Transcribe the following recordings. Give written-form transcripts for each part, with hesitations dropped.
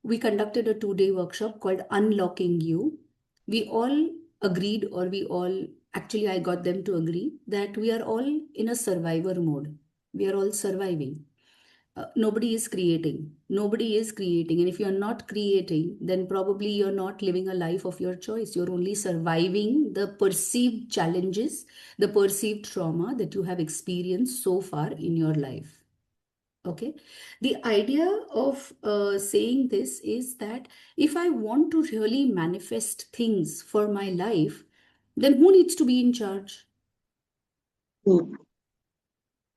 we conducted a 2-day workshop called Unlocking You. We all agreed, or we all, actually, I got them to agree that we are all in a survivor mode. We are all surviving. Nobody is creating. Nobody is creating. And if you're not creating, then probably you're not living a life of your choice. You're only surviving the perceived challenges, the perceived trauma that you have experienced so far in your life. Okay. The idea of saying this is that if I want to really manifest things for my life, then who needs to be in charge? Hmm.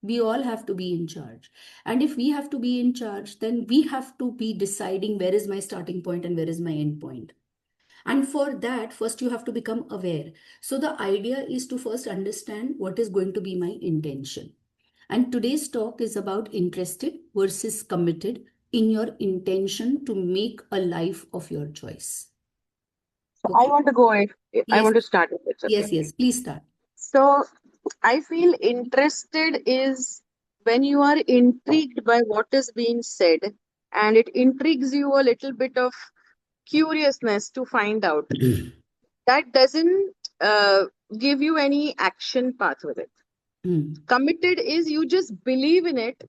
We all have to be in charge. And if we have to be in charge, then we have to be deciding where is my starting point and where is my end point. And for that, first you have to become aware. So the idea is to first understand what is going to be my intention. And today's talk is about interested versus committed in your intention to make a life of your choice. So I Okay? want to go. I Yes, want to start with it. Okay. yes, yes. Please start. So I feel interested is when you are intrigued by what is being said, and it intrigues you a little bit of curiousness to find out. That doesn't give you any action path with it. Hmm. Committed is you just believe in it,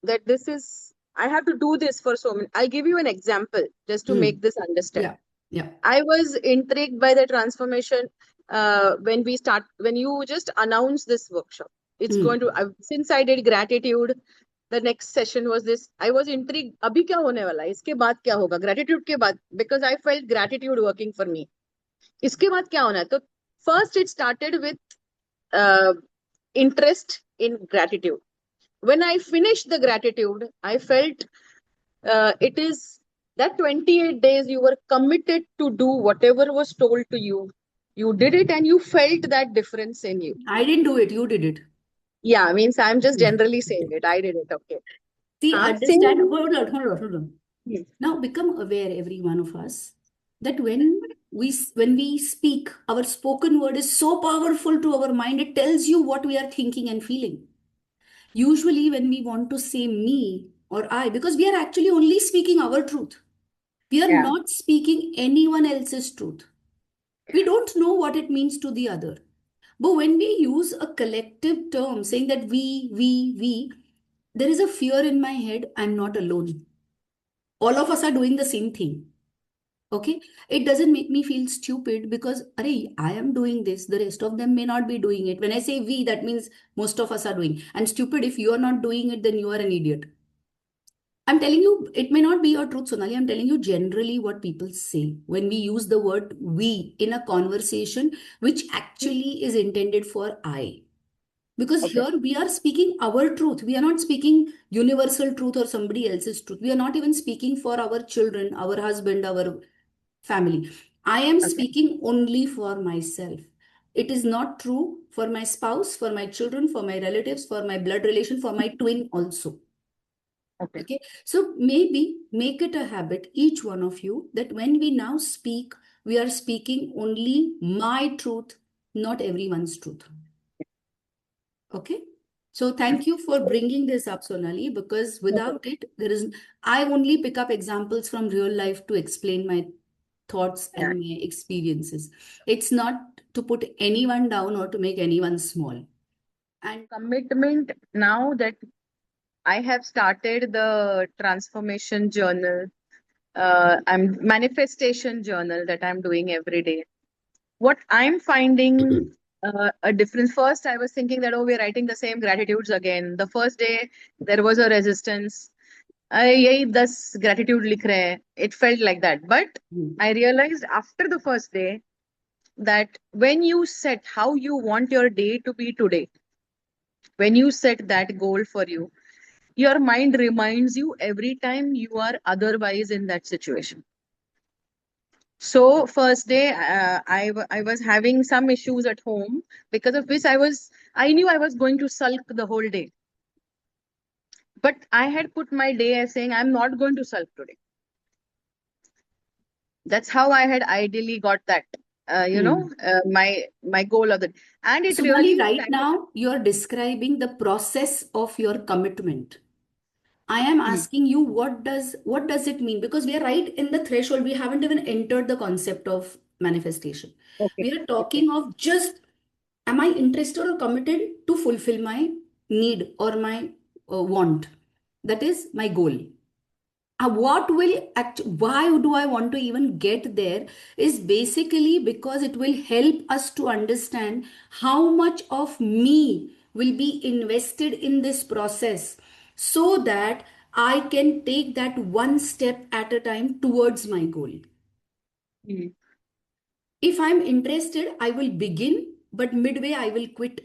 that this is, I have to do this for so many. I'll give you an example just to Hmm. make this understand. Yeah, yeah. I was intrigued by the transformation when you just announced this workshop. It's Hmm. going to, since I did gratitude, the next session was this. I was intrigued. अभी क्या होने वाला है? इसके बाद क्या होगा? Gratitude के बाद, because I felt gratitude working for me. इसके बाद क्या होना है? तो first it started with uh, interest in gratitude. When I finished the gratitude, I felt it is that 28 days you were committed to do whatever was told to you. You did it and you felt that difference in you. I didn't do it, you did it. Yeah, means I'm just generally saying it. I did it. Okay. See, Huh? understand. Same. Hold on, hold on, hold on. Hmm. Now become aware, every one of us, that when we speak, our spoken word is so powerful to our mind. It tells you what we are thinking and feeling. Usually, when we want to say me or I, because we are actually only speaking our truth, we are Yeah. not speaking anyone else's truth. We don't know what it means to the other. But when we use a collective term saying that we, there is a fear in my head, I'm not alone. All of us are doing the same thing. Okay, it doesn't make me feel stupid because Arey, I am doing this, the rest of them may not be doing it. When I say we, that means most of us are doing. And stupid, if you are not doing it, then you are an idiot. I'm telling you, it may not be your truth, Sonali. I'm telling you generally what people say when we use the word we in a conversation, which actually is intended for I. Because Okay. here we are speaking our truth. We are not speaking universal truth or somebody else's truth. We are not even speaking for our children, our husband, our family. I am Okay. speaking only for myself. It is not true for my spouse, for my children, for my relatives, for my blood relation, for my twin also. Okay. Okay. So maybe make it a habit, each one of you, that when we now speak, we are speaking only my truth, not everyone's truth. Okay. So thank you for bringing this up, Sonali, because without it, there is, I only pick up examples from real life to explain my thoughts Yeah. and my experiences. It's not to put anyone down or to make anyone small. And Commitment now that I have started the transformation journal, I'm manifestation journal that I'm doing every day. What I'm finding a difference. First, I was thinking that, oh, we're writing the same gratitudes again. The first day, there was a resistance. यही 10 gratitude लिख रहे हैं. It felt like that. But I realized after the first day that when you set how you want your day to be today, when you set that goal for you, your mind reminds you every time you are otherwise in that situation. So first day, I was having some issues at home, because of which I knew I was going to sulk the whole day. But I had put my day as saying I'm not going to sulk today. That's how I had ideally got that, hmm. my goal of the, and it Sonali, really right kind of, now, you're describing the process of your commitment. I am Mm. asking you, what does it mean? Because we are right in the threshold. We haven't even entered the concept of manifestation. Okay. We are Okay. talking of just, am I interested or committed to fulfill my need or my want? That is my goal. What will act, why do I want to even get there is basically because it will help us to understand how much of me will be invested in this process, so that I can take that one step at a time towards my goal. Mm. If I'm interested, I will begin, but midway I will quit.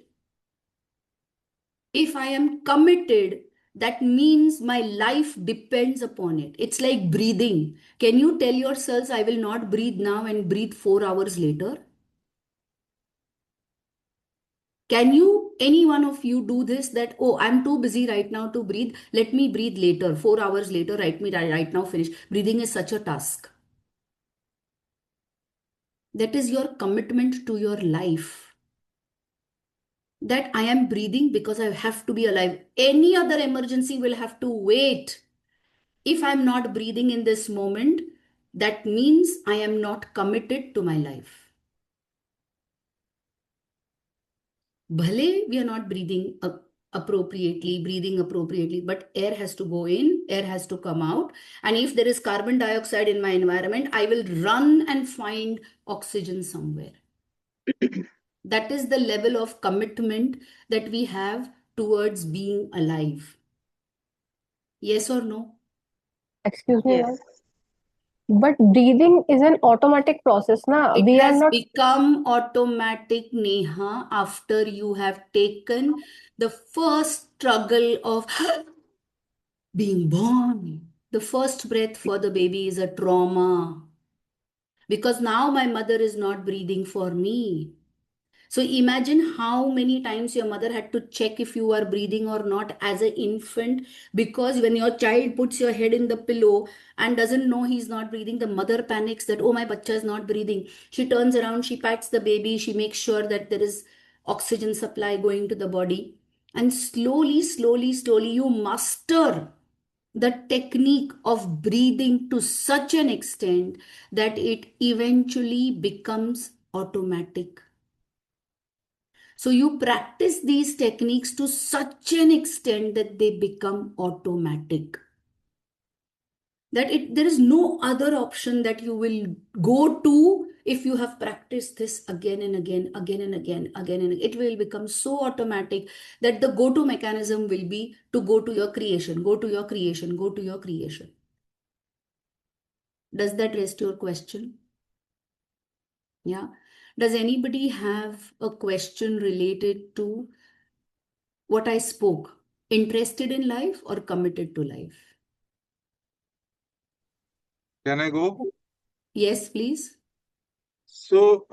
If I am committed, that means my life depends upon it. It's like breathing. Can you tell yourselves, I will not breathe now and breathe 4 hours later? Can you, any one of you, do this that, oh, I'm too busy right now to breathe. Let me breathe later, 4 hours later, right now, finish. Breathing is such a task. That is your commitment to your life. That I am breathing because I have to be alive. Any other emergency will have to wait. If I'm not breathing in this moment, that means I am not committed to my life. Bhale, we are not breathing appropriately, but air has to go in, air has to come out. And if there is carbon dioxide in my environment, I will run and find oxygen somewhere. That is the level of commitment that we have towards being alive. Yes or no? Excuse me, Yes. ma'am. But breathing is an automatic process, na? It We are has not. become automatic, Neha, after you have taken the first struggle of being born. The first breath for the baby is a trauma, because now my mother is not breathing for me. So imagine how many times your mother had to check if you are breathing or not as an infant, because when your child puts your head in the pillow and doesn't know he's not breathing, the mother panics that, oh, my bacha is not breathing. She turns around, she pats the baby, she makes sure that there is oxygen supply going to the body. And slowly, slowly, slowly, you master the technique of breathing to such an extent that it eventually becomes automatic. So you practice these techniques to such an extent that they become automatic. That there is no other option that you will go to if you have practiced this again and again, again and again, again and again. It will become so automatic that the go-to mechanism will be to go to your creation, go to your creation, go to your creation. Does that rest your question? Yeah. Does anybody have a question related to what I spoke? Interested in life or committed to life? Can I go? Yes, please. So,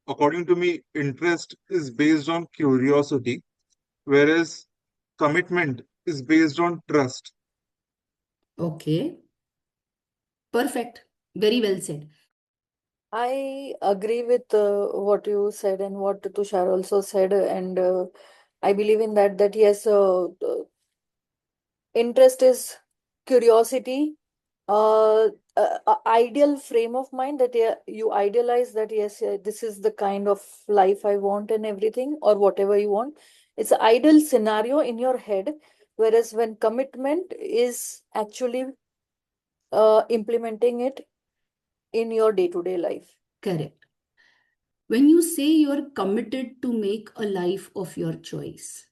according to me, interest is based on curiosity, whereas commitment is based on trust. Okay. Perfect. Very well said. I agree with what you said and what Tushar also said, and I believe in that. That yes, interest is curiosity, ideal frame of mind that yeah, you idealize that yes, this is the kind of life I want and everything, or whatever you want. It's an ideal scenario in your head, whereas when commitment is actually implementing it in your day-to-day life. Correct. When you say you're committed to make a life of your choice,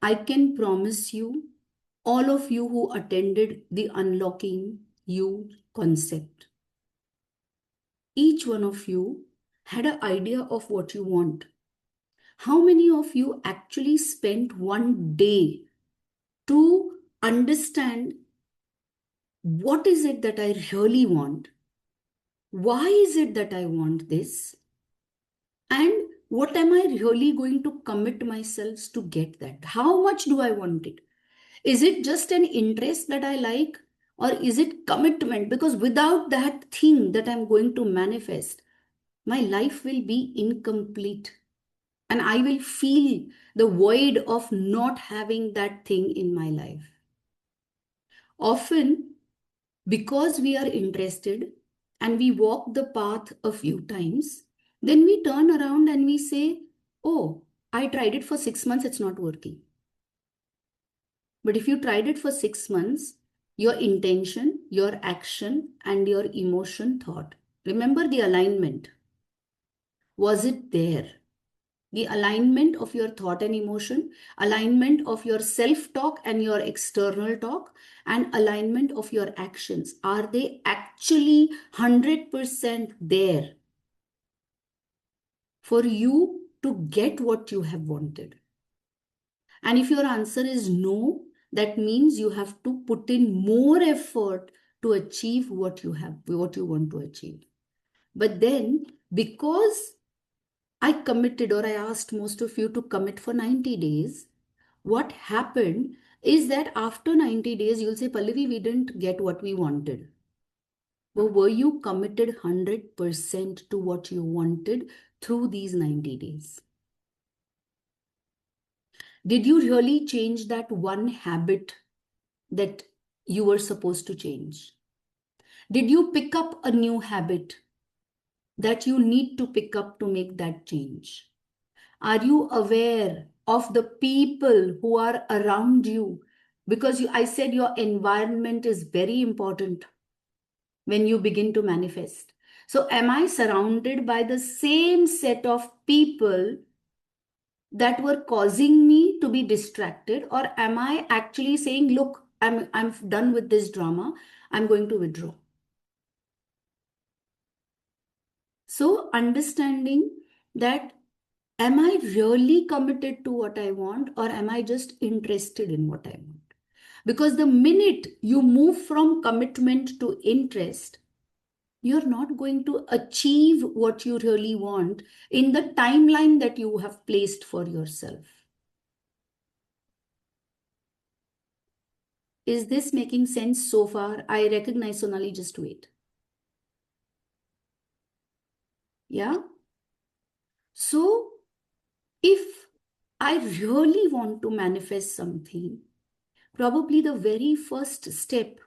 I can promise you, all of you who attended the Unlocking You concept, each one of you had an idea of what you want. How many of you actually spent one day to understand what is it that I really want? Why is it that I want this? And what am I really going to commit myself to get that? How much do I want it? Is it just an interest that I like? Or is it commitment? Because without that thing that I'm going to manifest, my life will be incomplete. And I will feel the void of not having that thing in my life. Often, because we are interested and we walk the path a few times, then we turn around and we say, oh, I tried it for 6 months, it's not working. But if you tried it for 6 months, your intention, your action, and your emotion thought, remember the alignment. Was it there? The alignment of your thought and emotion, alignment of your self talk and your external talk, and alignment of your actions. Are they actually 100% there for you to get what you have wanted? And if your answer is no, that means you have to put in more effort to achieve what you want to achieve. But then, because I committed, or I asked most of you to commit for 90 days, what happened is that after 90 days, you'll say, Pallavi, we didn't get what we wanted. But were you committed 100% to what you wanted through these 90 days? Did you really change that one habit that you were supposed to change? Did you pick up a new habit that you need to pick up to make that change? Are you aware of the people who are around you? Because I said your environment is very important when you begin to manifest. So, am I surrounded by the same set of people that were causing me to be distracted, or am I actually saying, look, I'm done with this drama, I'm going to withdraw? So, understanding that, am I really committed to what I want, or am I just interested in what I want? Because the minute you move from commitment to interest, you're not going to achieve what you really want in the timeline that you have placed for yourself. Is this making sense so far? I recognize, Sonali, just wait. Yeah? So, if I really want to manifest something, probably the very first step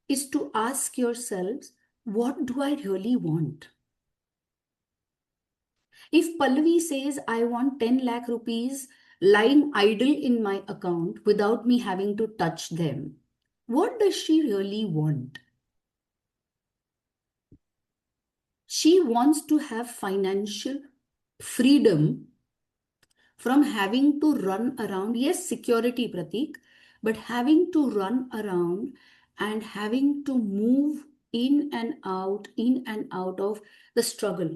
is to ask yourselves, what do I really want? If Pallavi says, I want 10 lakh rupees lying idle in my account without me having to touch them, what does she really want? She wants to have financial freedom from having to run around. Yes, security, Pratik, but having to run around and having to move in and out of the struggle.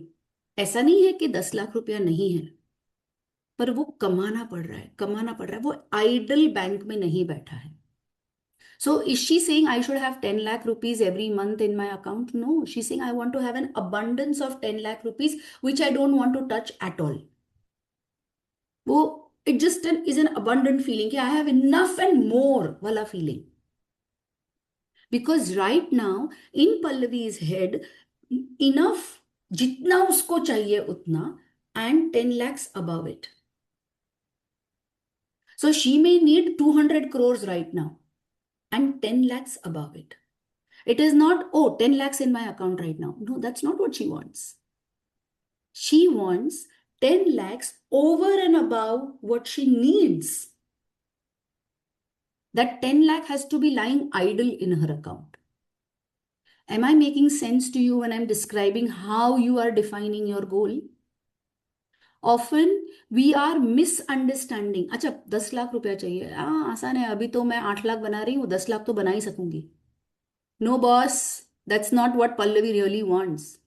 ऐसा नहीं है कि 10 लाख रुपया नहीं है, पर वो कमाना पड़ रहा है, कमाना पड़ रहा है, वो आइडल बैंक में नहीं बैठा है. So is she saying I should have 10 lakh rupees every month in my account? No, she's saying I want to have an abundance of 10 lakh rupees, which I don't want to touch at all. वो it just is an abundant feeling कि I have enough and more wala feeling. Because right now in Pallavi's head, enough जितना उसको चाहिए उतना and 10 lakhs above it. So she may need 200 crores right now and 10 lakhs above it. It is not, oh, 10 lakhs in my account right now. No, that's not what she wants. She wants 10 lakhs over and above what she needs. That 10 lakh has to be lying idle in her account. Am I making sense to you when I'm describing how you are defining your goal? Often we are misunderstanding. अच्छा 10 लाख रुपया चाहिए, आसान है, अभी तो मैं 8 लाख बना रही हूँ, 10 लाख तो बना ही सकूंगी. No, boss, that's not what Pallavi really wants.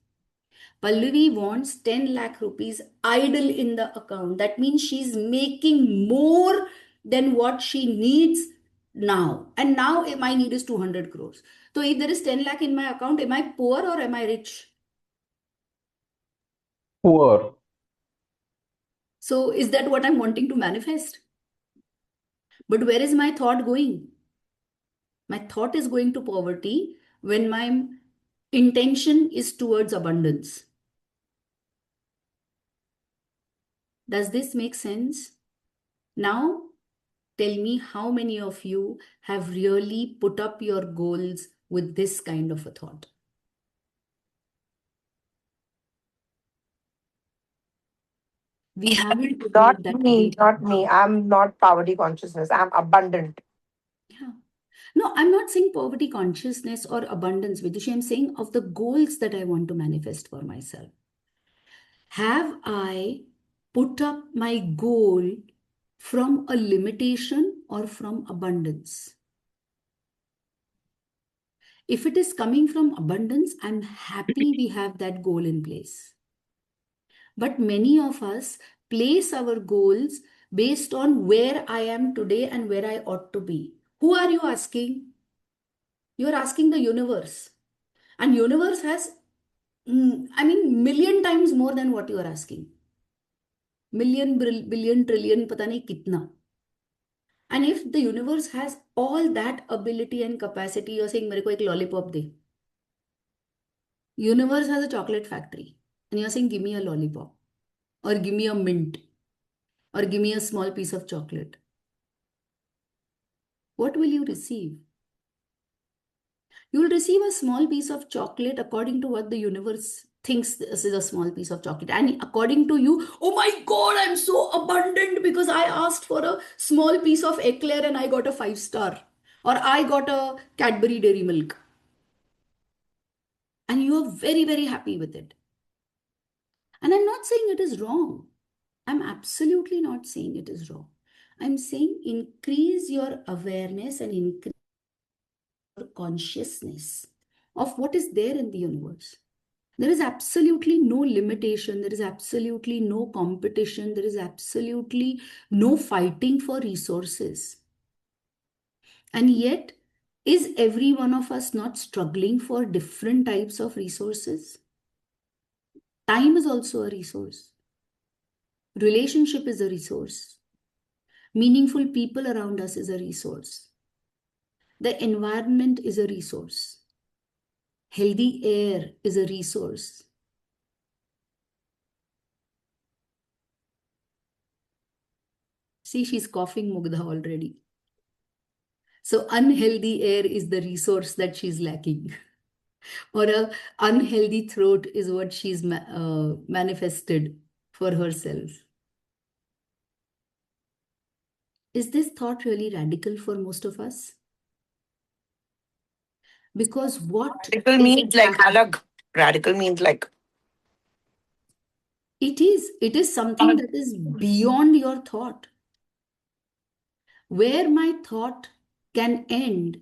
Pallavi wants 10 lakh rupees idle in the account. That means she's making more than what she needs now. And now my need is 200 crores. So if there is 10 lakh in my account, am I poor or am I rich? Poor. So is that what I'm wanting to manifest? But where is my thought going? My thought is going to poverty when my intention is towards abundance. Does this make sense? Now, tell me how many of you have really put up your goals with this kind of a thought. We haven't put Not out that me, big. not me. I'm not poverty consciousness. I'm abundant. Yeah. No, I'm not saying poverty consciousness or abundance, Vidushi. I'm saying of the goals that I want to manifest for myself. Have I put up my goal from a limitation or from abundance? If it is coming from abundance, I'm happy we have that goal in place. But many of us place our goals based on where I am today and where I ought to be. Who are you asking? You are asking the universe. And universe has, million times more than what you are asking. Million, billion, trillion, pata nahi kitna. And if the universe has all that ability and capacity, you're saying, मेरे को एक lollipop they. Universe has a chocolate factory. And you're saying, give me a lollipop. Or give me a mint. Or give me a small piece of chocolate. What will you receive? You will receive a small piece of chocolate according to what the universe thinks this is a small piece of chocolate. And according to you, oh my God, I'm so abundant because I asked for a small piece of eclair and I got a 5 star. Or I got a Cadbury Dairy Milk. And you are very, very happy with it. And I'm not saying it is wrong. I'm absolutely not saying it is wrong. I'm saying increase your awareness and increase your consciousness of what is there in the universe. There is absolutely no limitation. There is absolutely no competition. There is absolutely no fighting for resources. And yet, is every one of us not struggling for different types of resources? Time is also a resource. Relationship is a resource. Meaningful people around us is a resource. The environment is a resource. Healthy air is a resource. See, she's coughing Mugdha already. So unhealthy air is the resource that she's lacking. Or a unhealthy throat is what she's manifested for herself. Is this thought really radical for most of us? Because what Radical is means like alag. Radical means like it is something that is beyond your thought. Where my thought can end,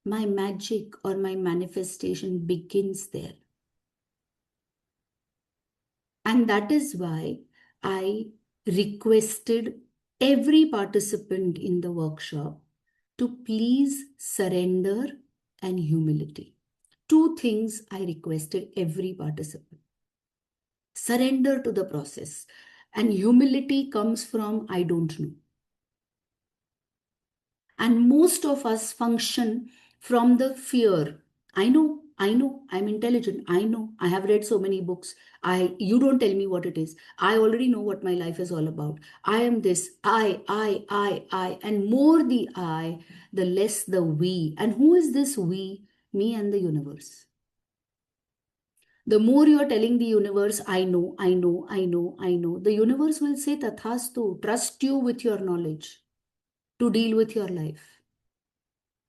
my magic or my manifestation begins there. And that is why I requested every participant in the workshop to please surrender and humility. Two things I requested every participant. Surrender to the process. And humility comes from I don't know. And most of us function from the fear. I know, I'm intelligent. I know, I have read so many books. You don't tell me what it is. I already know what my life is all about. I am this, I. And more the I, the less the we. And who is this we? Me and the universe. The more you're telling the universe, I know, the universe will say, Tathastu, trust you with your knowledge to deal with your life.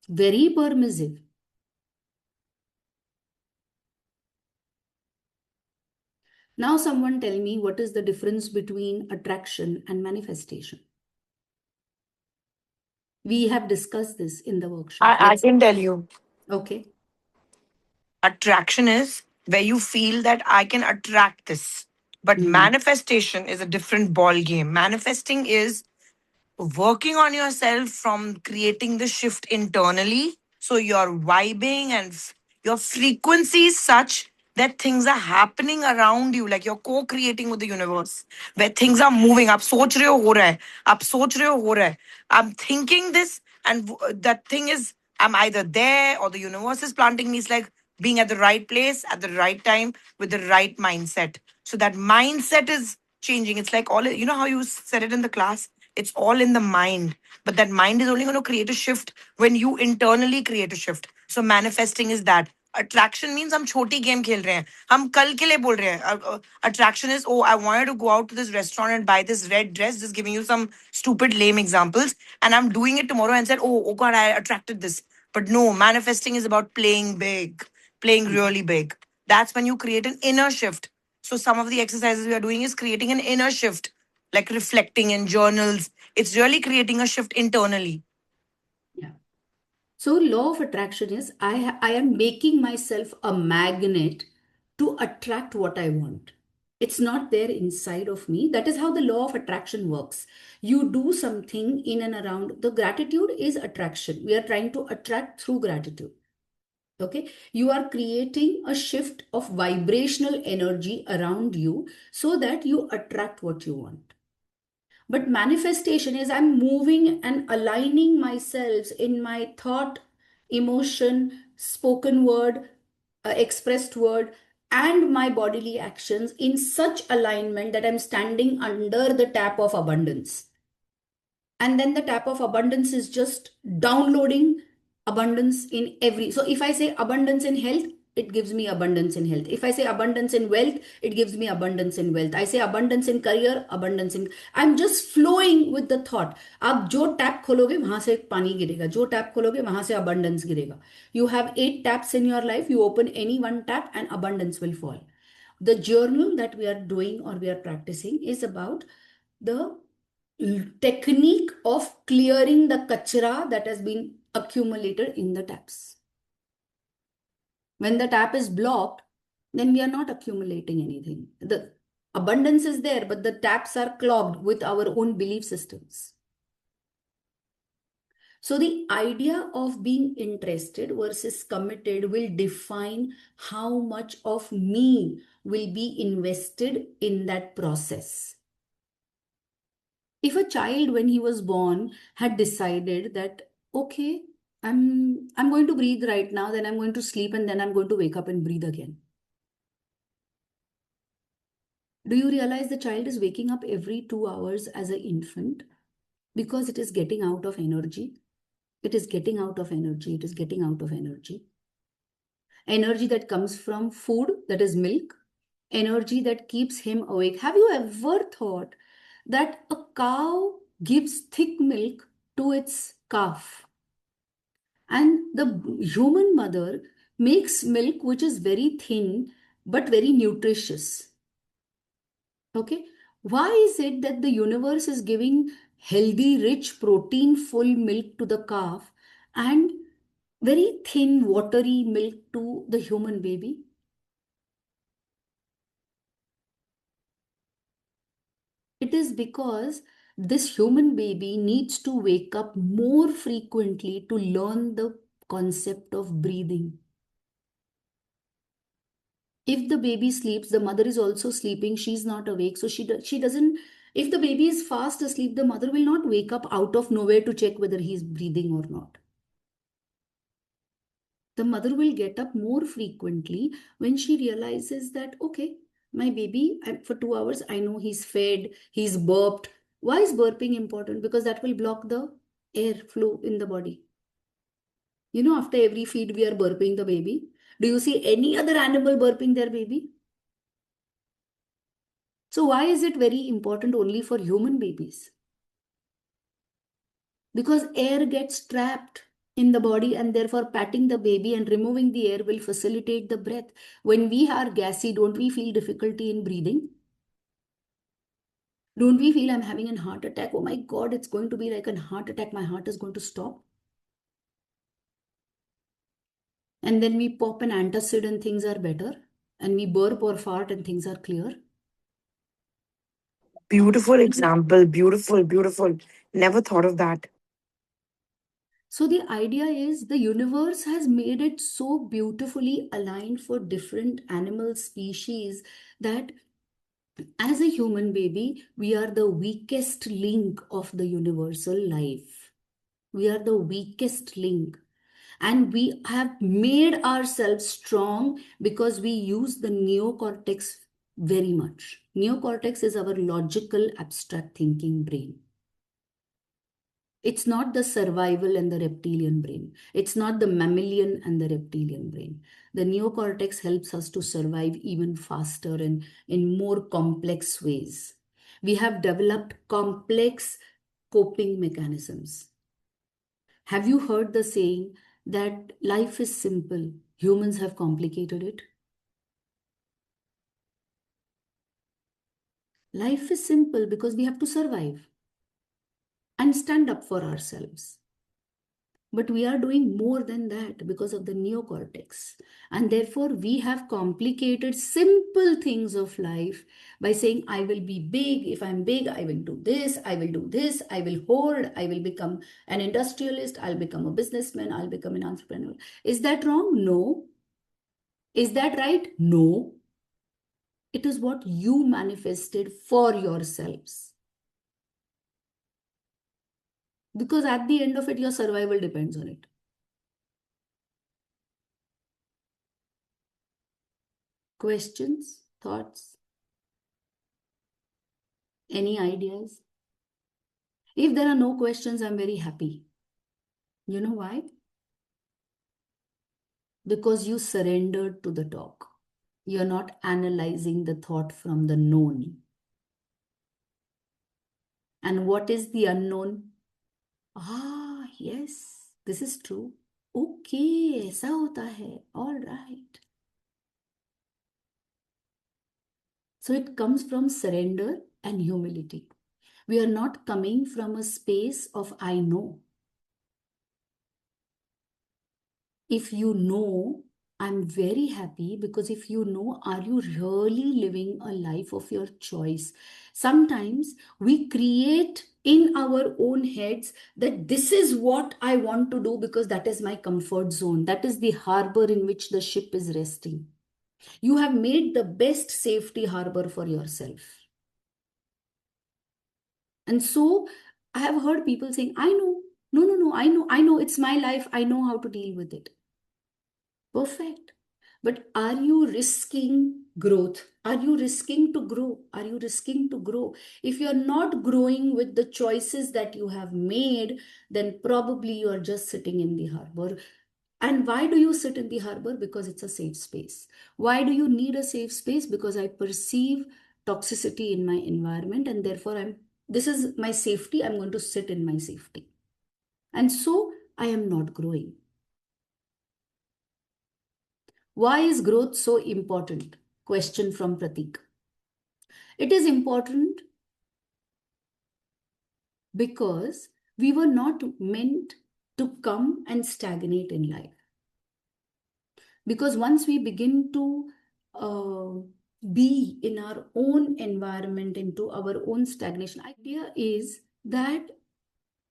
Very permissive. Now, someone tell me what is the difference between attraction and manifestation? We have discussed this in the workshop. I can tell you. Okay. Attraction is where you feel that I can attract this. But Hmm. manifestation is a different ball game. Manifesting is working on yourself from creating the shift internally. So you're vibing and your frequency is such that things are happening around you, like you're co-creating with the universe, where things are moving. आप सोच रहे हो रहा है, आप सोच रहे हो रहा है. I'm thinking this, and that thing is, I'm either there or the universe is planting me. It's like being at the right place at the right time with the right mindset. So that mindset is changing. It's like all, you know how you said it in the class? It's all in the mind. But that mind is only going to create a shift when you internally create a shift. So manifesting is that. Attraction means हम छोटी game खेल रहे हैं, हम कल के लिए बोल रहे हैं. Attraction is, oh, I wanted to go out to this restaurant and buy this red dress, just giving you some stupid lame examples, and I'm doing it tomorrow and said, oh god, I attracted this. But no, manifesting is about playing big, playing really big. That's when you create an inner shift. So some of the exercises we are doing is creating an inner shift, like reflecting in journals. It's really creating a shift internally. Yeah. So law of attraction is I am making myself a magnet to attract what I want. It's not there inside of me. That is how the law of attraction works. You do something in and around. The gratitude is attraction. We are trying to attract through gratitude. Okay. You are creating a shift of vibrational energy around you so that you attract what you want. But manifestation is I'm moving and aligning myself in my thought, emotion, spoken word, expressed word, and my bodily actions in such alignment that I'm standing under the tap of abundance. And then the tap of abundance is just downloading abundance in every. So if I say abundance in health, it gives me abundance in health. If I say abundance in wealth, it gives me abundance in wealth. I say abundance in career, abundance in. I'm just flowing with the thought. आप जो tap खोलोगे वहां से पानी गिरेगा, जो tap खोलोगे वहां से abundance गिरेगा. You have 8 taps in your life. You open any one tap and abundance will fall. The journal that we are doing or we are practicing is about the technique of clearing the kachra that has been accumulated in the taps. When the tap is blocked, then we are not accumulating anything. The abundance is there, but the taps are clogged with our own belief systems. So the idea of being interested versus committed will define how much of me will be invested in that process. If a child when he was born had decided that okay, I'm going to breathe right now, then I'm going to sleep, and then I'm going to wake up and breathe again, do you realize the child is waking up every 2 hours as an infant because it is getting out of energy, it is getting out of energy, it is getting out of energy that comes from food, that is milk, energy that keeps him awake. Have you ever thought that a cow gives thick milk to its calf, and the human mother makes milk which is very thin but very nutritious? Okay, why is it that the universe is giving healthy, rich, protein full milk to the calf and very thin, watery milk to the human baby? It is because this human baby needs to wake up more frequently to learn the concept of breathing. If the baby sleeps, the mother is also sleeping, she's not awake, so she doesn't. If the baby is fast asleep, the mother will not wake up out of nowhere to check whether he's breathing or not. The mother will get up more frequently when she realizes that okay, my baby, for 2 hours I know he's fed, he's burped. Why is burping important? Because that will block the air flow in the body. You know, after every feed we are burping the baby. Do you see any other animal burping their baby? So why is it very important only for human babies? Because air gets trapped in the body, and therefore patting the baby and removing the air will facilitate the breath. When we are gassy, don't we feel difficulty in breathing? Don't we feel I'm having a heart attack? Oh my God, it's going to be like a heart attack. My heart is going to stop. And then we pop an antacid and things are better. And we burp or fart and things are clear. Beautiful example. Beautiful, beautiful. Never thought of that. So the idea is the universe has made it so beautifully aligned for different animal species that as a human baby, we are the weakest link of the universal life. We are the weakest link. And we have made ourselves strong because we use the neocortex very much. Neocortex is our logical, abstract thinking brain. It's not the survival and the reptilian brain. It's not the mammalian and the reptilian brain. The neocortex helps us to survive even faster and in more complex ways. We have developed complex coping mechanisms. Have you heard the saying that life is simple, humans have complicated it? Life is simple because we have to survive and stand up for ourselves. But we are doing more than that because of the neocortex. And therefore, we have complicated simple things of life by saying, I will be big. If I'm big, I will do this. I will do this. I will hoard. I will become an industrialist. I'll become a businessman. I'll become an entrepreneur. Is that wrong? No. Is that right? No. It is what you manifested for yourselves. Because at the end of it, your survival depends on it. Questions, thoughts, any ideas? If there are no questions, I'm very happy. You know why? Because you surrendered to the talk. You're not analyzing the thought from the known. And what is the unknown? Ah, yes, this is true. Okay, ऐसा होता है. All right. So it comes from surrender and humility. We are not coming from a space of I know. If you know, I'm very happy, because if you know, are you really living a life of your choice? Sometimes we create in our own heads that this is what I want to do because that is my comfort zone. That is the harbor in which the ship is resting. You have made the best safety harbor for yourself. And so I have heard people saying, I know, no, I know, it's my life. I know how to deal with it. Perfect. But are you risking growth? Are you risking to grow? Are you risking to grow? If you're not growing with the choices that you have made, then probably you are just sitting in the harbor. And why do you sit in the harbor? Because it's a safe space. Why do you need a safe space? Because I perceive toxicity in my environment, and therefore this is my safety. I'm going to sit in my safety. And so I am not growing. Why is growth so important? Question from Pratik. It is important because we were not meant to come and stagnate in life. Because once we begin to be in our own environment, into our own stagnation, idea is that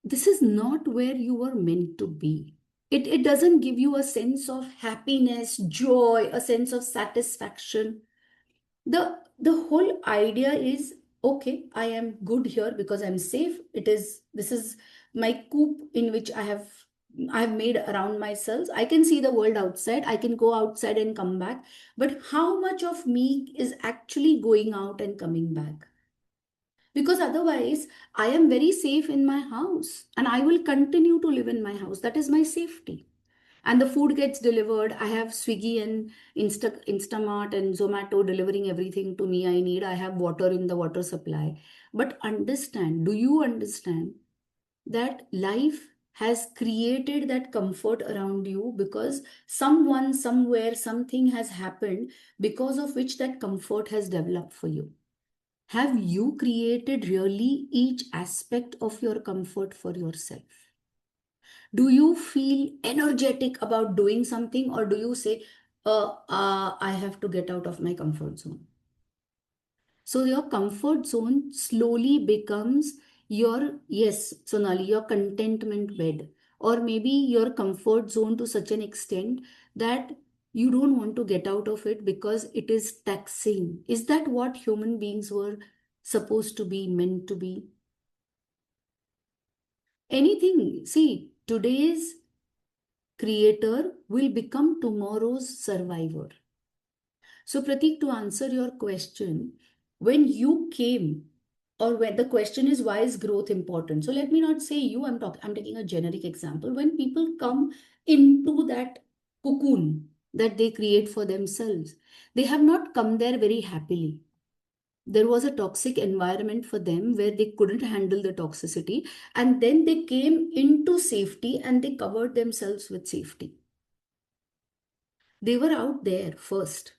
this is not where you were meant to be. It doesn't give you a sense of happiness, joy, a sense of satisfaction. The whole idea is, okay, I am good here because I'm safe. This is my coop in which I have made around myself. I can see the world outside. I can go outside and come back. But how much of me is actually going out and coming back? Because otherwise, I am very safe in my house and I will continue to live in my house. That is my safety. And the food gets delivered. I have Swiggy and Instamart and Zomato delivering everything to me I need. I have water in the water supply. But understand, do you understand that life has created that comfort around you because someone, somewhere, something has happened because of which that comfort has developed for you? Have you created really each aspect of your comfort for yourself? Do you feel energetic about doing something, or do you say, I have to get out of my comfort zone? So your comfort zone slowly becomes your, yes, Sonali, your contentment bed, or maybe your comfort zone to such an extent that you don't want to get out of it because it is taxing. Is that what human beings were supposed to be, meant to be? Anything, see, today's creator will become tomorrow's survivor. So, Pratik, to answer your question, when you came or when the question is why is growth important? So let me not say you, I'm taking a generic example. When people come into that cocoon that they create for themselves, they have not come there very happily. There was a toxic environment for them where they couldn't handle the toxicity, and then they came into safety and they covered themselves with safety. They were out there first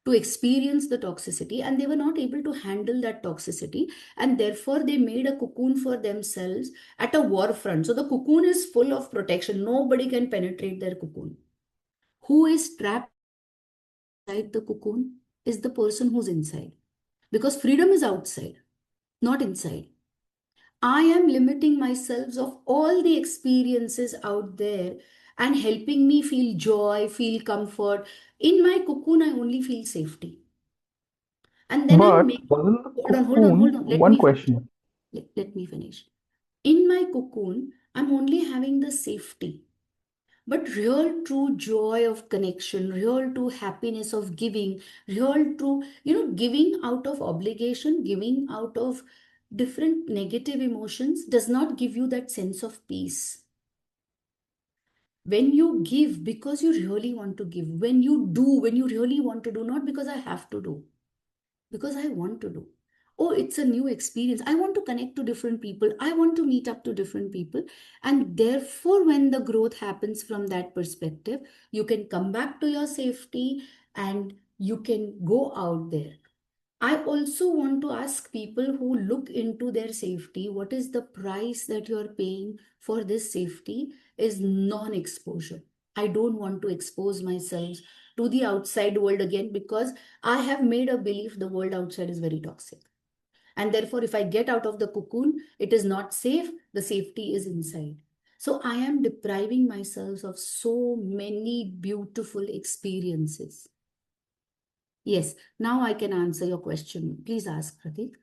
to experience the toxicity, and they were not able to handle that toxicity, and therefore they made a cocoon for themselves at a war front. So the cocoon is full of protection, nobody can penetrate their cocoon. Who is trapped inside the cocoon is the person who's inside, because freedom is outside, not inside. I am limiting myself of all the experiences out there and helping me feel joy, feel comfort. In my cocoon, I only feel safety. And then I'm But making, wasn't the hold cocoon on, let one me finish. question? Let me finish. In my cocoon, I'm only having the safety. But real true joy of connection, real true happiness of giving, real true, giving out of obligation, giving out of different negative emotions does not give you that sense of peace. When you give because you really want to give, when you do, when you really want to do, not because I have to do, because I want to do. Oh, it's a new experience. I want to connect to different people. I want to meet up to different people. And therefore, when the growth happens from that perspective, you can come back to your safety and you can go out there. I also want to ask people who look into their safety, what is the price that you're paying for this safety is non-exposure. I don't want to expose myself to the outside world again because I have made a belief the world outside is very toxic. And therefore, if I get out of the cocoon, it is not safe. The safety is inside. So I am depriving myself of so many beautiful experiences. Yes, now I can answer your question. Please ask, Pratik.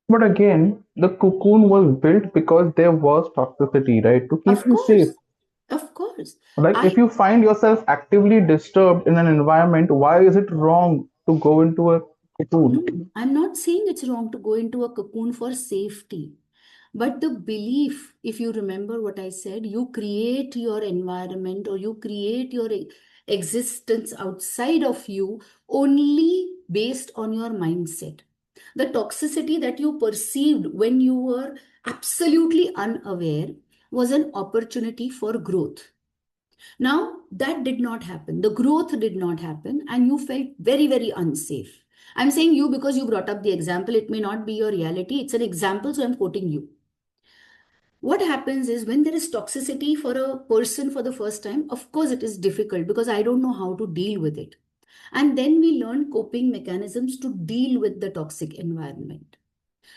But again, the cocoon was built because there was toxicity, right? To keep Of you safe. course, of course. Like I if you find yourself actively disturbed in an environment, why is it wrong to go into a No, cocoon? I'm not saying it's wrong to go into a cocoon for safety. But the belief, if you remember what I said, you create your environment or you create your existence outside of you only based on your mindset. The toxicity that you perceived when you were absolutely unaware was an opportunity for growth. Now, that did not happen. The growth did not happen, and you felt very, very unsafe. I'm saying you because you brought up the example. It may not be your reality. It's an example, so I'm quoting you. What happens is when there is toxicity for a person for the first time, of course, it is difficult because I don't know how to deal with it. And then we learn coping mechanisms to deal with the toxic environment.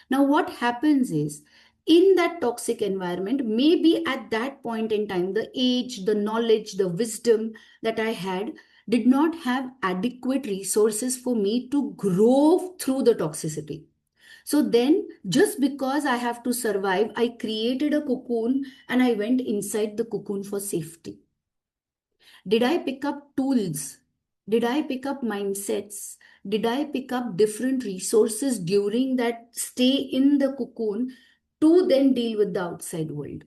Now, what happens is in that toxic environment, maybe at that point in time, the age, the knowledge, the wisdom that I had did not have adequate resources for me to grow through the toxicity. So then, just because I have to survive, I created a cocoon and I went inside the cocoon for safety. Did I pick up tools? Did I pick up mindsets? Did I pick up different resources during that stay in the cocoon to then deal with the outside world?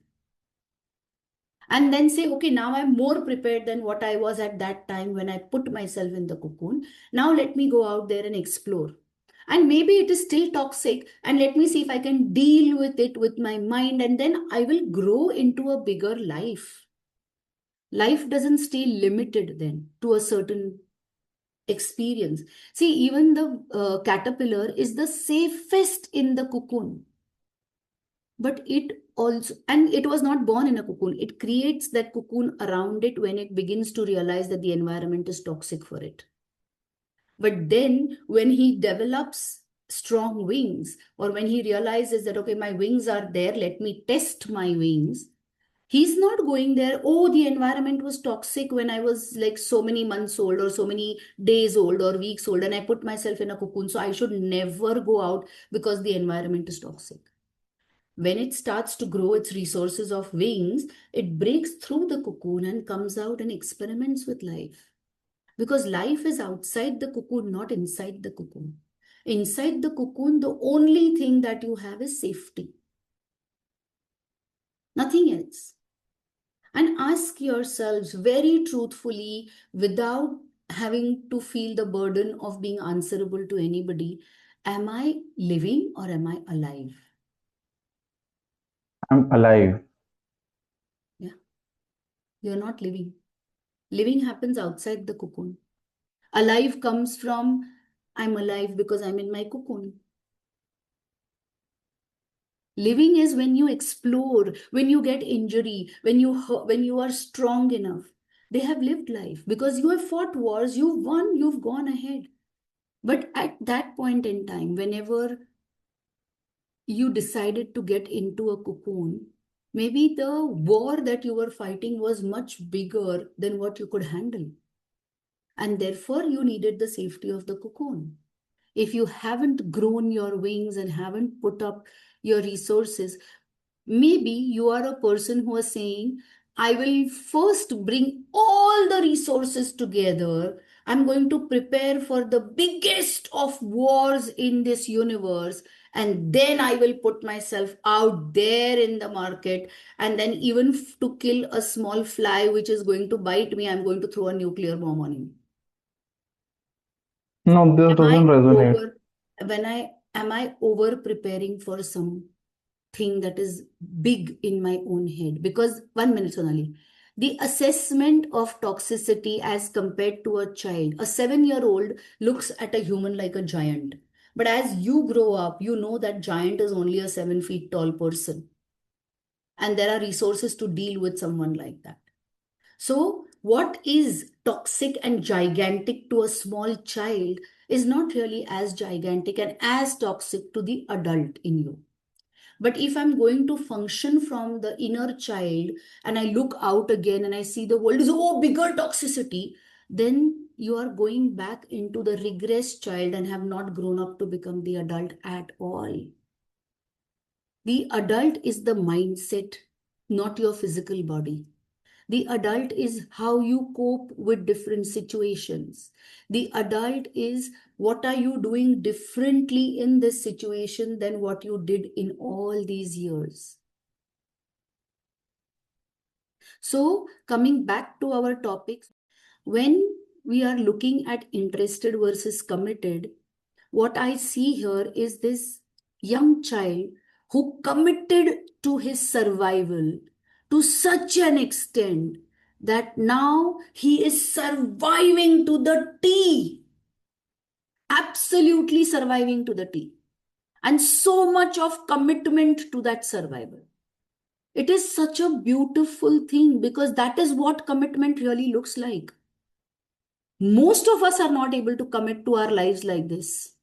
And then say, okay, now I'm more prepared than what I was at that time when I put myself in the cocoon. Now let me go out there and explore. And maybe it is still toxic, and let me see if I can deal with it with my mind, and then I will grow into a bigger life. Life doesn't stay limited then to a certain experience. See, even the caterpillar is the safest in the cocoon, but it also, and it was not born in a cocoon, it creates that cocoon around it when it begins to realize that the environment is toxic for it. But then when he develops strong wings, or when he realizes that, okay, my wings are there, let me test my wings. He's not going there, oh, the environment was toxic when I was like so many months old, or so many days old, or weeks old, and I put myself in a cocoon. So I should never go out because the environment is toxic. When it starts to grow its resources of wings, it breaks through the cocoon and comes out and experiments with life. Because life is outside the cocoon, not inside the cocoon. Inside the cocoon, the only thing that you have is safety, nothing else. And ask yourselves very truthfully, without having to feel the burden of being answerable to anybody, am I living or am I alive? I'm alive. Yeah, you're not living. Living happens outside the cocoon. Alive comes from I'm alive because I'm in my cocoon. Living is when you explore, when you get injury, when you are strong enough. They have lived life because you have fought wars, you've won, you've gone ahead. But at that point in time, whenever you decided to get into a cocoon, maybe the war that you were fighting was much bigger than what you could handle. And therefore, you needed the safety of the cocoon. If you haven't grown your wings and haven't put up your resources, maybe you are a person who is saying, I will first bring all the resources together. I'm going to prepare for the biggest of wars in this universe. And then I will put myself out there in the market. And then, even to kill a small fly which is going to bite me, I'm going to throw a nuclear bomb on him. No, this Am I doesn't resonate. over, am I over preparing for some thing that is big in my own head? Because 1 minute, Sonali, the assessment of toxicity as compared to a child, a 7-year-old looks at a human like a giant. But as you grow up, you know that giant is only a 7 feet tall person. And there are resources to deal with someone like that. So, what is toxic and gigantic to a small child is not really as gigantic and as toxic to the adult in you. But if I'm going to function from the inner child and I look out again and I see the world is, oh, bigger toxicity, then you are going back into the regress child and have not grown up to become the adult at all. The adult is the mindset, not your physical body. The adult is how you cope with different situations. The adult is what are you doing differently in this situation than what you did in all these years. So, coming back to our topics, when we are looking at interested versus committed, what I see here is this young child who committed to his survival to such an extent that now he is surviving to the T, absolutely surviving to the T, and so much of commitment to that survival. It is such a beautiful thing because that is what commitment really looks like. Most of us are not able to commit to our lives like this.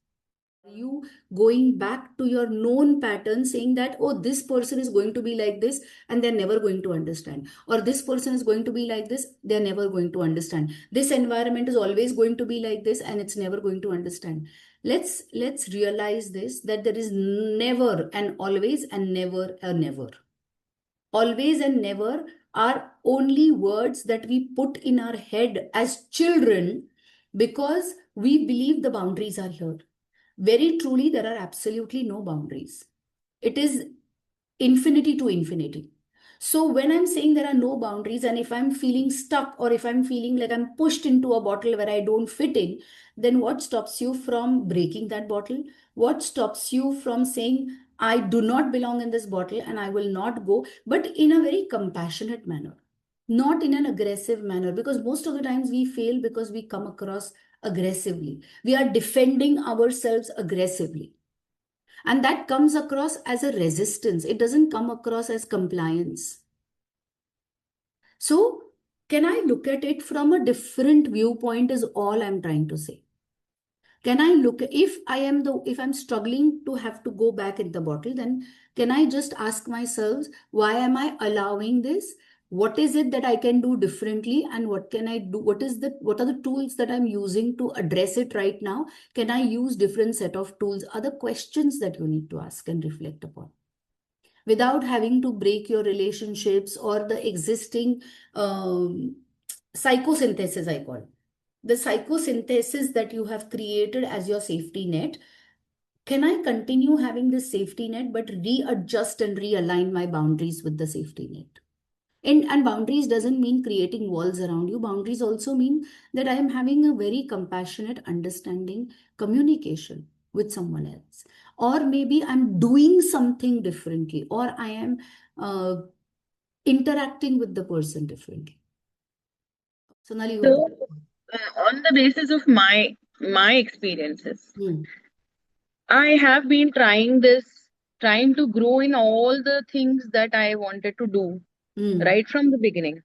You going back to your known pattern saying that, oh, this person is going to be like this and they're never going to understand, or this person is going to be like this, they're never going to understand, this environment is always going to be like this and it's never going to understand. Let's realize this, that there is never and always and never a never. Always and never are only words that we put in our head as children because we believe the boundaries are here. Very truly, there are absolutely no boundaries. It is infinity to infinity. So when I'm saying there are no boundaries, and if I'm feeling stuck or if I'm feeling like I'm pushed into a bottle where I don't fit in, then what stops you from breaking that bottle? What stops you from saying, I do not belong in this bottle and I will not go, but in a very compassionate manner, not in an aggressive manner? Because most of the times we fail because we come across aggressively. We are defending ourselves aggressively. And that comes across as a resistance. It doesn't come across as compliance. So, can I look at it from a different viewpoint, is all I'm trying to say. Can I look at, if I'm struggling to have to go back in the bottle, then can I just ask myself, why am I allowing this? What is it that I can do differently? And what can I do? What are the tools that I'm using to address it right now? Can I use different set of tools? Are the questions that you need to ask and reflect upon, without having to break your relationships or the existing psychosynthesis, I call it. The psychosynthesis that you have created as your safety net, can I continue having this safety net but readjust and realign my boundaries with the safety net? And boundaries doesn't mean creating walls around you. Boundaries also mean that I am having a very compassionate, understanding communication with someone else. Or maybe I'm doing something differently, or I am uh, interacting with the person differently. Sonali, you have. So, on the basis of my experiences, Hmm. I have been trying to grow in all the things that I wanted to do Hmm. right from the beginning.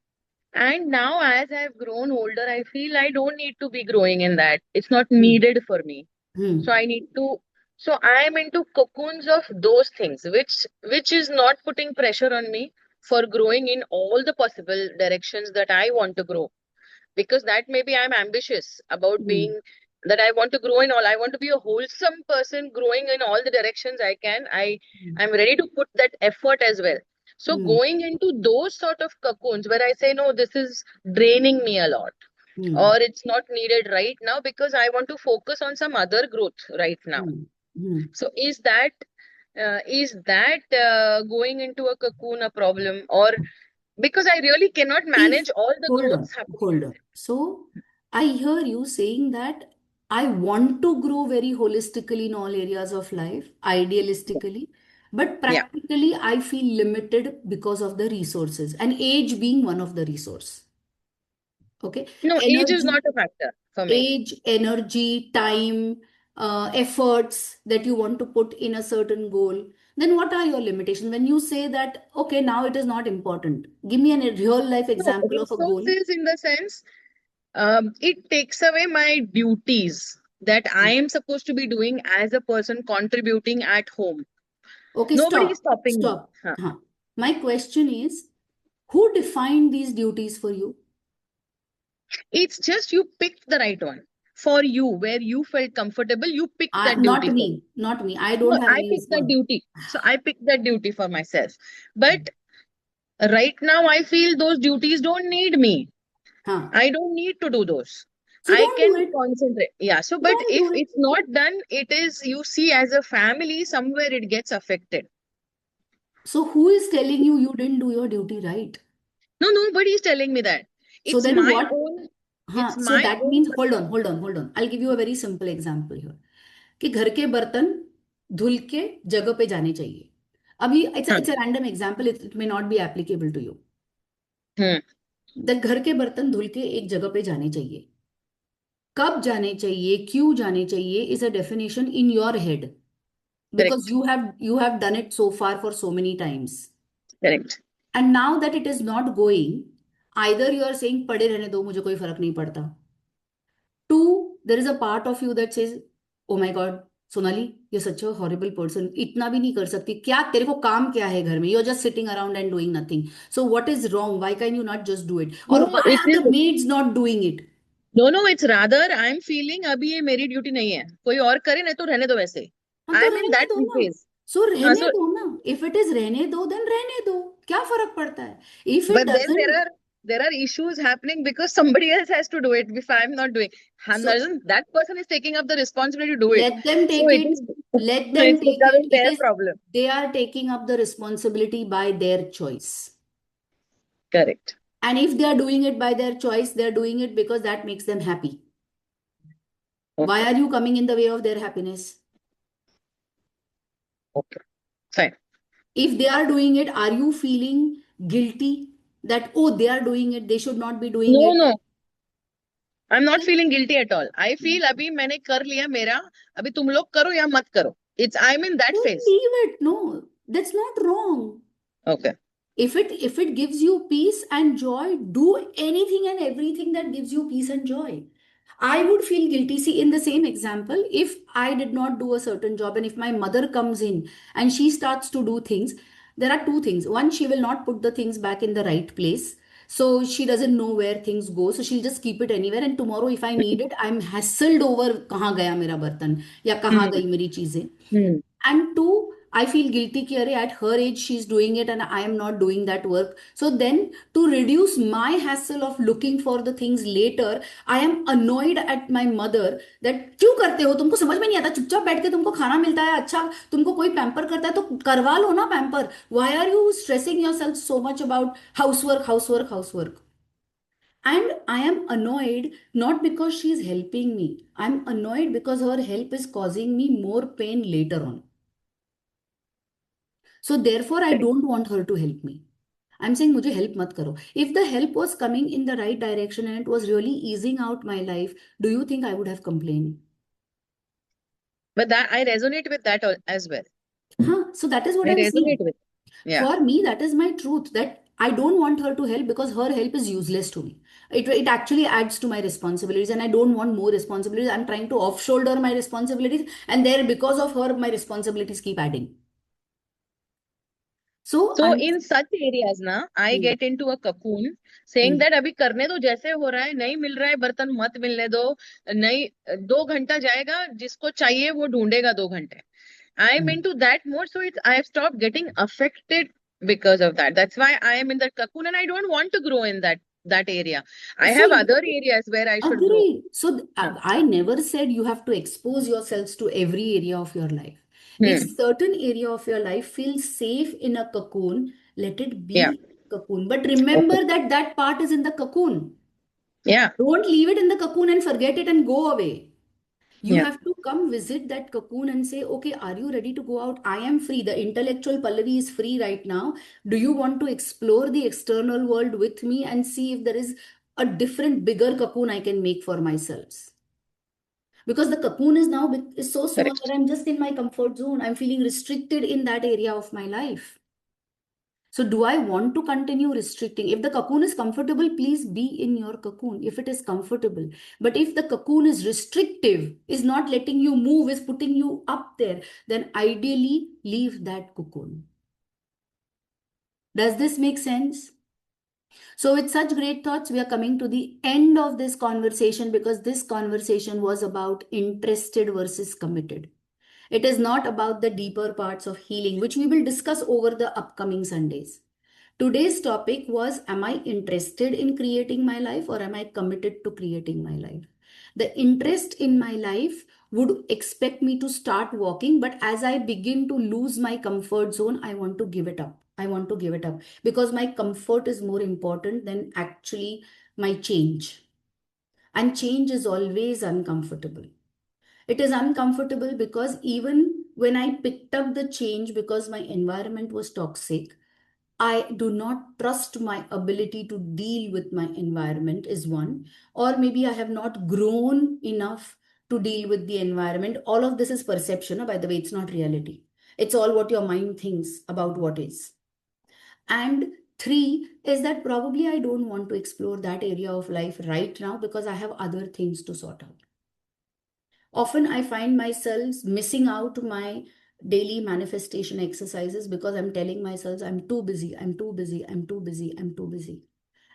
And now, as I've grown older, I feel I don't need to be growing in that. It's not Hmm. needed for me. So Hmm. I need to. So I am into cocoons of those things, which is not putting pressure on me for growing in all the possible directions that I want to grow, because that maybe I'm ambitious about Hmm. being, that I want to grow in all. I want to be a wholesome person growing in all the directions I can. I'm ready to put that effort as well. So Hmm. going into those sort of cocoons where I say, no, this is draining me a lot, Hmm. or it's not needed right now because I want to focus on some other growth right now. Hmm. Hmm. So is that going into a cocoon a problem, or because I really cannot If, manage all the hold on, growths happening hold at the on. same So I hear you saying that I want to grow very holistically in all areas of life, time. idealistically, but Yeah. practically I feel limited because of the resources, and age being one of the resource. Okay. No, age is Energy, not a factor for me. energy, time, efforts that you want to put in a certain goal. Then what are your limitations? When you say that, okay, now it is not important. Give me a real life No, example of a goal. resources in the sense, it takes away my duties that I am supposed to be doing as a person contributing at home. Okay, Nobody is stop. stopping me. Stop. Huh. Huh. My question is, who defined these duties for you? It's just you picked the right one for you, where you felt comfortable. You picked that Not duty for me. you. Not me. I No, don't have I any picked that response. duty. So I picked that duty for myself. But right now, I feel those duties don't need me. Huh. I don't need to do those. So I don't do can it. concentrate. Yeah. So, but Don't if do it. it's not done, it is, you see, as a family, somewhere it gets affected. So who is telling you you didn't do your duty right? No, nobody is telling me that. So It's then my what? own, it's हाँ, so my that own. means hold on, hold on, hold on. I'll give you a very simple example here. कि घर के बर्तन धुल के जगह पे जाने चाहिए. अभी हाँ, it's a random example. It may not be applicable to you. hmm, घर के बर्तन धुल के एक जगह पे जाने चाहिए. कब जाने चाहिए, क्यों जाने चाहिए is a definition in your head because correct, you have done it so far for so many times. correct. And now that it is not going, either you are saying पड़े रहने दो मुझे कोई फर्क नहीं पड़ता. Two, there is a part of you that says, oh my God, Sonali you're such a horrible person. इतना भी नहीं कर सकती क्या? तेरे को काम क्या है घर में? You're just sitting around and doing nothing. So what is wrong? Why can you not just do it? Or No, why it are is. the maids not doing it? No, it's rather I'm feeling अभी ये मेरी duty नहीं है. कोई और करे नहीं तो रहने दो वैसे. हाँ तो I'm in रहने that दो ना. phase. So हाँ, रहने so दो ना. If it is रहने दो, then रहने दो. क्या फर्क पड़ता है? If it but then doesn't, there are issues happening because somebody else has to do it if I'm not doing. And so that person is taking up the responsibility to do it. let them So take it it. is Let so them it's take it. becoming It their is, problem. they are taking up the responsibility by their choice. Correct. And if they are doing it by their choice, they are doing it because that makes them happy. Why Okay. are you coming in the way of their happiness? Okay. Fine. If they are doing it, are you feeling guilty that, oh, they are doing it, they should not be doing No, it? no. I'm not feeling guilty at all. I feel अभी मैंने कर लिया मेरा. अभी तुम लोग करो या मत करो. I'm in that Don't phase. leave it. No, that's not wrong. Okay. If it gives you peace and joy, do anything and everything that gives you peace and joy. I would feel guilty. See, in the same example, if I did not do a certain job and if my mother comes in and she starts to do things, there are two things. One, she will not put the things back in the right place. So she doesn't know where things go. So she'll just keep it anywhere. And tomorrow, if I need it, I'm hassled over कहाँ गया मेरा बर्तन या कहाँ Hmm. गई मेरी चीजें. Hmm. And two, I feel guilty कि at her age she's doing it and I am not doing that work. So then to reduce my hassle of looking for the things later, I am annoyed at my mother that क्यों करते हो, तुमको समझ में नहीं आता, चुपचाप बैठ के तुमको खाना मिलता है, अच्छा तुमको कोई पैम्पर करता है तो करवा लो ना pamper. Why are you stressing yourself so much about housework, housework, housework? And I am annoyed not because she is helping me. I'm annoyed because her help is causing me more pain later on. So therefore, I don't want her to help me. I'm saying मुझे help मत करो. If the help was coming in the right direction and it was really easing out my life, do you think I would have complained? But that I resonate with that as well. Huh? So that is what I I'm saying. resonate with. Yeah. For me, that is my truth, that I don't want her to help because her help is useless to me. It actually adds to my responsibilities and I don't want more responsibilities. I'm trying to off shoulder my responsibilities, and there, because of her, my responsibilities keep adding. So So I'm. in such areas ना, I Hmm, get into a cocoon saying hmm, that अभी करने दो, जैसे हो रहा है, नहीं मिल रहा है बर्तन मत मिलने दो, नहीं 2 घंटा जाएगा, जिसको चाहिए वो ढूंढेगा 2 घंटे. I'm hmm. into that mode, so I have stopped getting affected because of that. That's why I am in that cocoon and I don't want to grow in that area. I So have other areas where I should grow. agree. So Hmm. I never said you have to expose yourselves to every area of your life. If Hmm. certain area of your life feels safe in a cocoon, let it Yeah. be cocoon. But Okay. remember that that part is in the cocoon. Yeah. Don't leave it in the cocoon and forget it and go away. You Yeah. have to come visit that cocoon and say, okay, are you ready to go out? I am free. The intellectual Pallavi is free right now. Do you want to explore the external world with me and see if there is a different, bigger cocoon I can make for myself? Because the cocoon is now is so small that Correct. I'm just in my comfort zone. I'm feeling restricted in that area of my life. So, do I want to continue restricting? If the cocoon is comfortable, please be in your cocoon if it is comfortable. But if the cocoon is restrictive, is not letting you move, is putting you up there, then ideally leave that cocoon. Does this make sense? So, with such great thoughts, we are coming to the end of this conversation because this conversation was about interested versus committed. It is not about the deeper parts of healing, which we will discuss over the upcoming Sundays. Today's topic was, am I interested in creating my life or am I committed to creating my life? The interest in my life would expect me to start walking, but as I begin to lose my comfort zone, I want to give it up. I want to give it up because my comfort is more important than actually my change. And change is always uncomfortable. It is uncomfortable because even when I picked up the change because my environment was toxic, I do not trust my ability to deal with my environment, is one. Or maybe I have not grown enough to deal with the environment. All of this is perception. By the way, it's not reality. It's all what your mind thinks about what is. And three is that probably I don't want to explore that area of life right now because I have other things to sort out. Often I find myself missing out my daily manifestation exercises because I'm telling myself I'm too busy, I'm too busy, I'm too busy, I'm too busy.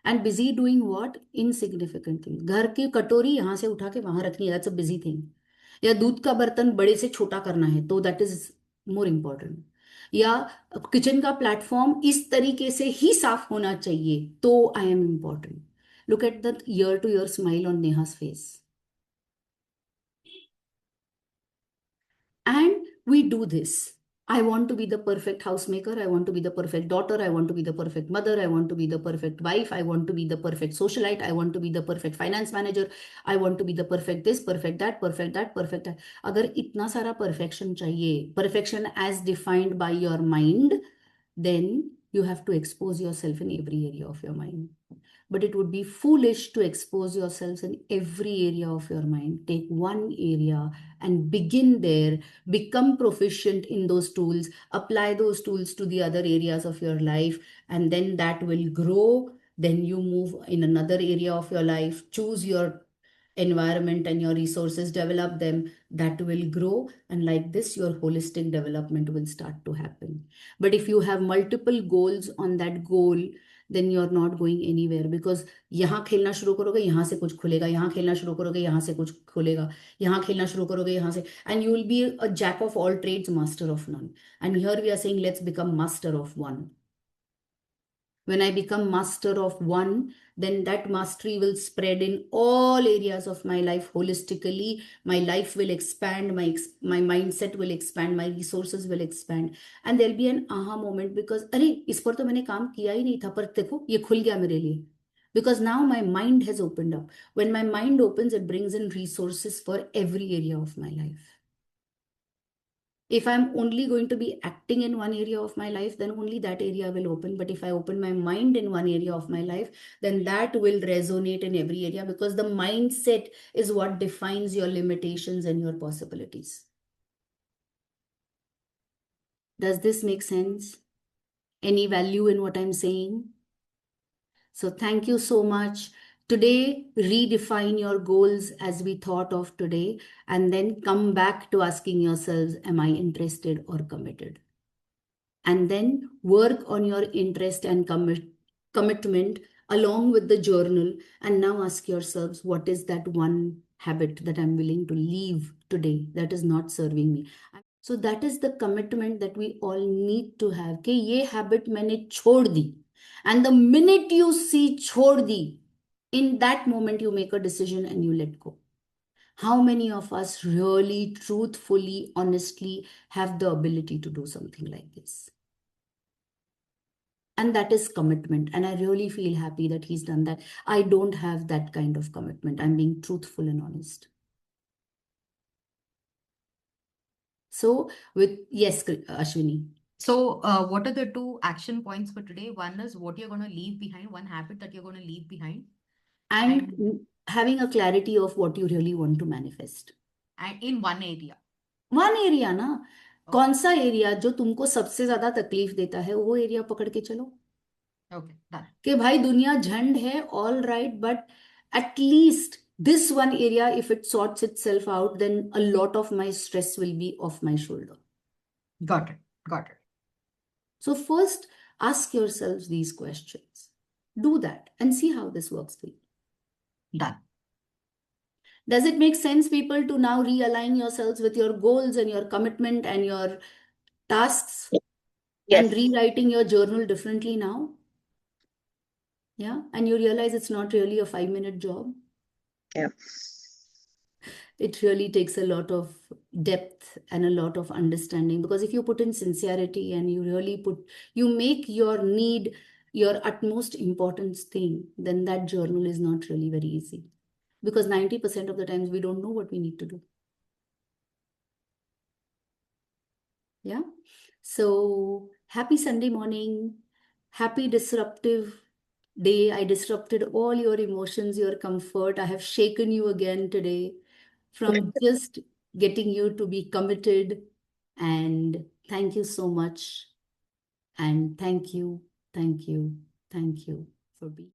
And busy doing what? Insignificant things. घर की कटोरी यहाँ से उठा के वहां रखनी है, that's a busy thing. या दूध का बर्तन बड़े से छोटा करना है तो that is more important. या किचन का प्लेटफॉर्म इस तरीके से ही साफ होना चाहिए तो I am important. Look at the year to year smile on Neha's face. And we do this. I want to be the perfect housemaker. I want to be the perfect daughter. I want to be the perfect mother. I want to be the perfect wife. I want to be the perfect socialite. I want to be the perfect finance manager. I want to be the perfect this, perfect that, perfect that, perfect that. अगर इतना सारा perfection चाहिए, perfection as defined by your mind, then you have to expose yourself in every area of your mind. But it would be foolish to expose yourselves in every area of your mind. Take one area and begin there, become proficient in those tools, apply those tools to the other areas of your life, and then that will grow. Then you move in another area of your life, choose your environment and your resources, develop them, that will grow. And like this, your holistic development will start to happen. But if you have multiple goals on that goal, then you're not going anywhere, because यहाँ खेलना शुरू करोगे यहाँ से कुछ खुलेगा, यहाँ खेलना शुरू करोगे यहाँ से कुछ खुलेगा, यहाँ खेलना शुरू करोगे यहाँ से, and you will be a jack of all trades, master of none. And here we are saying, let's become master of one. When I become master of one, then that mastery will spread in all areas of my life holistically. My life will expand, my mindset will expand, my resources will expand. And there'll be an aha moment, because अरे इस पर तो मैंने काम किया ही नहीं था, पर देखो ये खुल गया मेरे लिए. Because now my mind has opened up. When my mind opens, it brings in resources for every area of my life. If I'm only going to be acting in one area of my life, then only that area will open. But if I open my mind in one area of my life, then that will resonate in every area, because the mindset is what defines your limitations and your possibilities. Does this make sense? Any value in what I'm saying? So thank you so much. Today, redefine your goals as we thought of today, and then come back to asking yourselves, am I interested or committed? And then work on your interest and commitment along with the journal. And now ask yourselves, what is that one habit that I'm willing to leave today that is not serving me? So that is the commitment that we all need to have. कि ये habit मैंने छोड़ दी. And the minute you see छोड़ दी, in that moment you make a decision and you let go. How many of us really, truthfully, honestly have the ability to do something like this? And that is commitment. And I really feel happy that he's done that. I don't have that kind of commitment. I'm being truthful and honest. So yes, Ashwini. So, what are the two action points for today? One is what you're going to leave behind, one habit that you're going to leave behind, And having a clarity of what you really want to manifest. and in one area. One area ना, कौन सा area जो तुमको सबसे ज्यादा तकलीफ देता है, वो एरिया पकड़ के चलो. Okay, done. कि भाई दुनिया झंड है, all right, but at least this one area, if it sorts itself out, then a lot of my stress will be off my shoulder. Got it. Got it. So first, ask yourselves these questions. Do that and see how this works for you. Done. Does it make sense, people, to now realign yourselves with your goals and your commitment and your tasks? Yes. And rewriting your journal differently now? Yeah. And you realize it's not really a 5-minute job. Yeah. It really takes a lot of depth and a lot of understanding, because if you put in sincerity and you really you make your need your utmost importance thing, then that journal is not really very easy, because 90% of the times we don't know what we need to do. Yeah. So happy Sunday morning. Happy disruptive day. I disrupted all your emotions, your comfort. I have shaken you again today from just getting you to be committed. And thank you so much. And thank you, thank you, thank you for being.